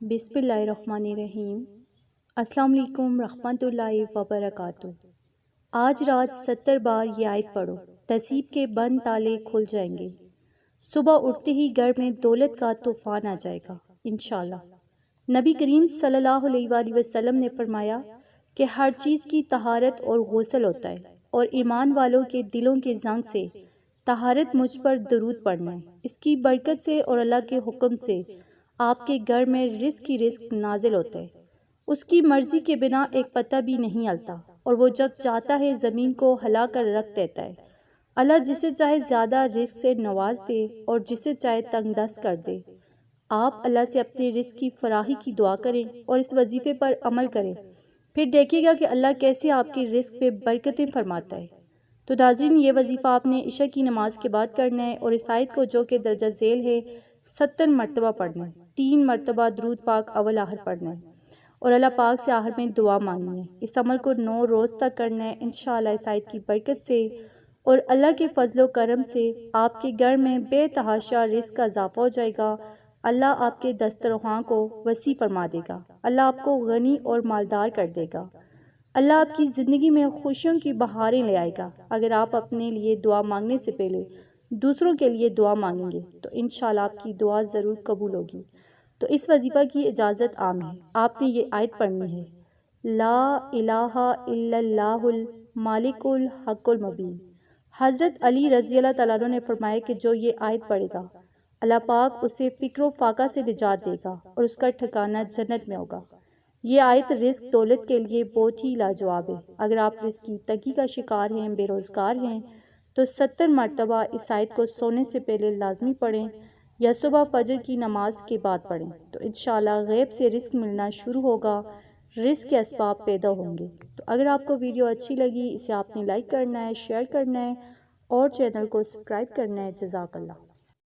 بسم اللہ الرحمن الرحیم۔ السلام علیکم رحمۃ اللہ وبرکاتہ۔ آج رات 70 بار یہ آیت پڑھو، نصیب کے بند تالے کھل جائیں گے، صبح اٹھتے ہی گھر میں دولت کا طوفان آ جائے گا انشاءاللہ۔ نبی کریم صلی اللہ علیہ وآلہ وسلم نے فرمایا کہ ہر چیز کی طہارت اور غسل ہوتا ہے، اور ایمان والوں کے دلوں کے زنگ سے طہارت مجھ پر درود پڑھنا ہے۔ اس کی برکت سے اور اللہ کے حکم سے آپ کے گھر میں رزق کی رزق نازل ہوتا ہے۔ اس کی مرضی کے بنا ایک پتہ بھی نہیں ہلتا، اور وہ جب چاہتا ہے زمین کو ہلا کر رکھ دیتا ہے۔ اللہ جسے چاہے زیادہ رزق سے نواز دے اور جسے چاہے تنگ دست کر دے۔ آپ اللہ سے اپنے رزق کی فراخی کی دعا کریں اور اس وظیفے پر عمل کریں، پھر دیکھیے گا کہ اللہ کیسے آپ کے رزق پہ برکتیں فرماتا ہے۔ تو ناظرین، یہ وظیفہ آپ نے عشاء کی نماز کے بعد کرنا ہے، اور اس آیت کو جو کہ درجہ ذیل ہے 70 مرتبہ پڑھنا ہے۔ 3 مرتبہ درود پاک اول آخر پڑھنا ہے، اور اللہ پاک سے آخر میں دعا مانگنی ہے۔ اس عمل کو 9 روز تک کرنا ہے انشاءاللہ۔ اس آیت کی برکت سے اور اللہ کے فضل و کرم سے آپ کے گھر میں بے تحاشا رزق کا اضافہ ہو جائے گا۔ اللہ آپ کے دسترخوان کو وسیع فرما دے گا۔ اللہ آپ کو غنی اور مالدار کر دے گا۔ اللہ آپ کی زندگی میں خوشیوں کی بہاریں لے آئے گا۔ اگر آپ اپنے لیے دعا مانگنے سے پہلے دوسروں کے لیے دعا مانگیں گے تو انشاءاللہ آپ کی دعا ضرور قبول ہوگی۔ تو اس وظیفہ کی اجازت عام ہے۔ آپ نے یہ آیت پڑھنی ہے: لا الہ الا اللہ المالک الحق المبین۔ حضرت علی رضی اللہ تعالیٰ عنہ نے فرمایا کہ جو یہ آیت پڑھے گا، اللہ پاک اسے فقر و فاقہ سے نجات دے گا اور اس کا ٹھکانہ جنت میں ہوگا۔ یہ آیت رزق دولت کے لیے بہت ہی لاجواب ہے۔ اگر آپ رزق کی تنگی کا شکار ہیں، بے روزگار ہیں، تو 70 مرتبہ اس آیت کو سونے سے پہلے لازمی پڑھیں یا صبح فجر کی نماز کے بعد پڑھیں، تو انشاءاللہ غیب سے رزق ملنا شروع ہوگا، رزق کے اسباب پیدا ہوں گے۔ تو اگر آپ کو ویڈیو اچھی لگی، اسے آپ نے لائک کرنا ہے، شیئر کرنا ہے اور چینل کو سبسکرائب کرنا ہے۔ جزاک اللہ۔